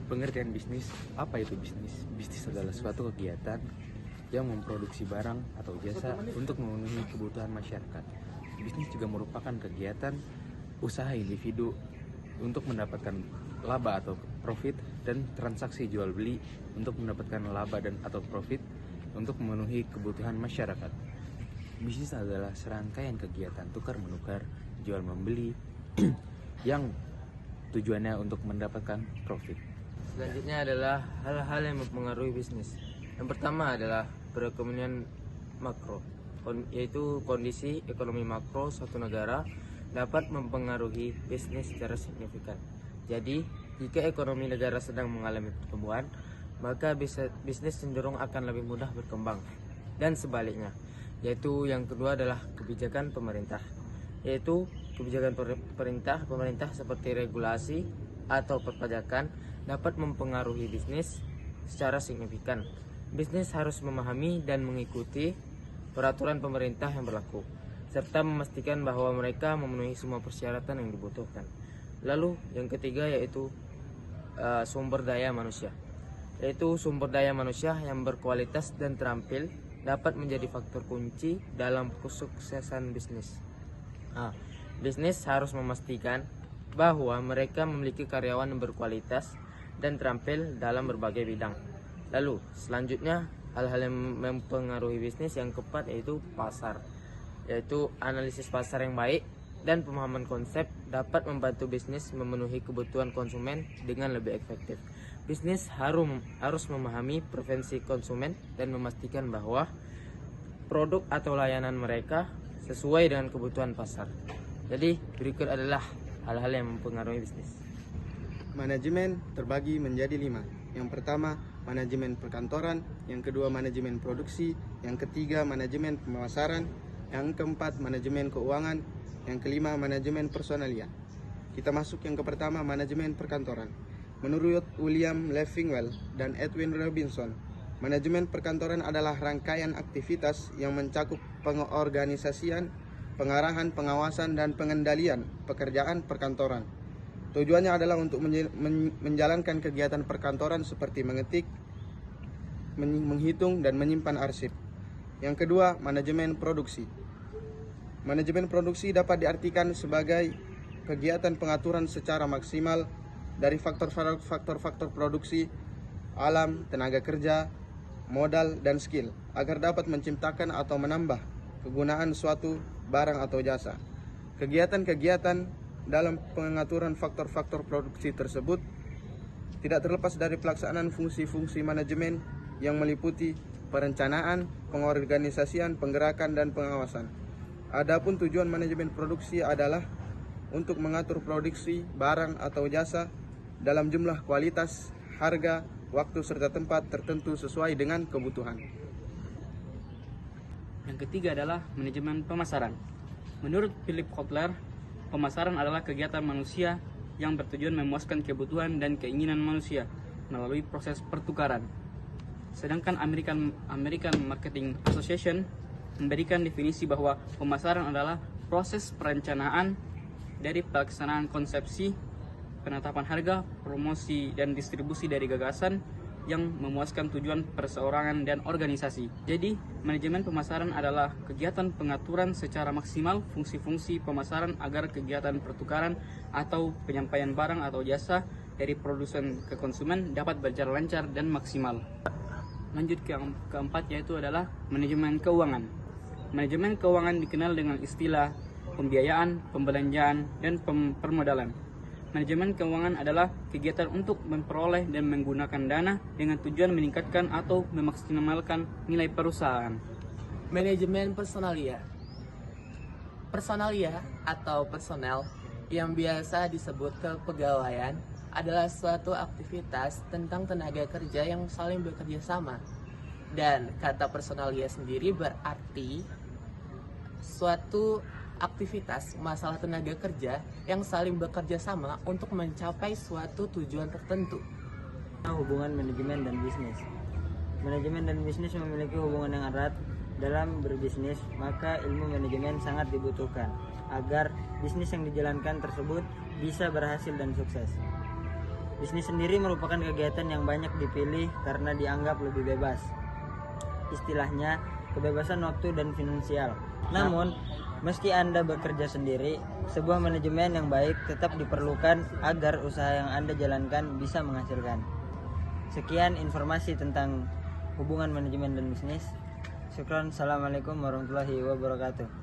Pengertian bisnis, apa itu bisnis? Bisnis adalah suatu kegiatan yang memproduksi barang atau jasa untuk memenuhi kebutuhan masyarakat. Bisnis juga merupakan kegiatan usaha individu untuk mendapatkan laba atau profit, dan transaksi jual beli untuk mendapatkan laba dan atau profit untuk memenuhi kebutuhan masyarakat. Bisnis adalah serangkaian kegiatan tukar menukar, jual membeli yang tujuannya untuk mendapatkan profit. Selanjutnya adalah hal-hal yang mempengaruhi bisnis. Yang pertama adalah perekonomian makro, yaitu kondisi ekonomi makro suatu negara dapat mempengaruhi bisnis secara signifikan. Jadi, jika ekonomi negara sedang mengalami pertumbuhan, maka bisnis cenderung akan lebih mudah berkembang. Dan sebaliknya, yaitu yang kedua adalah kebijakan pemerintah, yaitu kebijakan pemerintah seperti regulasi atau perpajakan dapat mempengaruhi bisnis secara signifikan. Bisnis harus memahami dan mengikuti peraturan pemerintah yang berlaku, serta memastikan bahwa mereka memenuhi semua persyaratan yang dibutuhkan. Lalu yang ketiga yaitu sumber daya manusia, yaitu sumber daya manusia yang berkualitas dan terampil dapat menjadi faktor kunci dalam kesuksesan bisnis. Bisnis harus memastikan bahwa mereka memiliki karyawan yang berkualitas dan terampil dalam berbagai bidang. Lalu selanjutnya hal-hal yang mempengaruhi bisnis yang keempat yaitu pasar, yaitu analisis pasar yang baik dan pemahaman konsep dapat membantu bisnis memenuhi kebutuhan konsumen dengan lebih efektif. Bisnis harus memahami preferensi konsumen dan memastikan bahwa produk atau layanan mereka sesuai dengan kebutuhan pasar. Jadi berikut adalah hal-hal yang mempengaruhi bisnis. Manajemen terbagi menjadi 5. Yang pertama, manajemen perkantoran. Yang kedua, manajemen produksi. Yang ketiga, manajemen pemasaran. Yang keempat, manajemen keuangan. Yang kelima, manajemen personalia. Kita masuk yang ke pertama, manajemen perkantoran. Menurut William Leffingwell dan Edwin Robinson, manajemen perkantoran adalah rangkaian aktivitas yang mencakup pengorganisasian, pengarahan, pengawasan, dan pengendalian pekerjaan perkantoran. Tujuannya adalah untuk menjalankan kegiatan perkantoran seperti mengetik, menghitung, dan menyimpan arsip. Yang kedua, manajemen produksi. Manajemen produksi dapat diartikan sebagai kegiatan pengaturan secara maksimal dari faktor-faktor produksi, alam, tenaga kerja, modal, dan skill agar dapat menciptakan atau menambah kegunaan suatu barang atau jasa. Kegiatan-kegiatan dalam pengaturan faktor-faktor produksi tersebut tidak terlepas dari pelaksanaan fungsi-fungsi manajemen yang meliputi perencanaan, pengorganisasian, penggerakan, dan pengawasan. Adapun tujuan manajemen produksi adalah untuk mengatur produksi barang atau jasa dalam jumlah, kualitas, harga, waktu, serta tempat tertentu sesuai dengan kebutuhan. Yang ketiga adalah manajemen pemasaran. Menurut Philip Kotler, pemasaran adalah kegiatan manusia yang bertujuan memuaskan kebutuhan dan keinginan manusia melalui proses pertukaran. Sedangkan American Marketing Association memberikan definisi bahwa pemasaran adalah proses perencanaan dari pelaksanaan konsepsi, penetapan harga, promosi, dan distribusi dari gagasan yang memuaskan tujuan perseorangan dan organisasi. Jadi, manajemen pemasaran adalah kegiatan pengaturan secara maksimal fungsi-fungsi pemasaran agar kegiatan pertukaran atau penyampaian barang atau jasa dari produsen ke konsumen dapat berjalan lancar dan maksimal. Lanjut ke yang keempat, yaitu adalah manajemen keuangan. Manajemen keuangan dikenal dengan istilah pembiayaan, pembelanjaan, dan permodalan. Manajemen keuangan adalah kegiatan untuk memperoleh dan menggunakan dana dengan tujuan meningkatkan atau memaksimalkan nilai perusahaan. Manajemen personalia. Personalia atau personel yang biasa disebut kepegawaian adalah suatu aktivitas tentang tenaga kerja yang saling bekerja sama. Dan kata personalia sendiri berarti suatu aktivitas masalah tenaga kerja yang saling bekerja sama untuk mencapai suatu tujuan tertentu. Hubungan manajemen dan bisnis. Manajemen dan bisnis memiliki hubungan yang erat dalam berbisnis, maka ilmu manajemen sangat dibutuhkan agar bisnis yang dijalankan tersebut bisa berhasil dan sukses. Bisnis sendiri merupakan kegiatan yang banyak dipilih karena dianggap lebih bebas. Istilahnya, kebebasan waktu dan finansial. Namun, meski Anda bekerja sendiri, sebuah manajemen yang baik tetap diperlukan agar usaha yang Anda jalankan bisa menghasilkan. Sekian informasi tentang hubungan manajemen dan bisnis. Syukran. Assalamualaikum warahmatullahi wabarakatuh.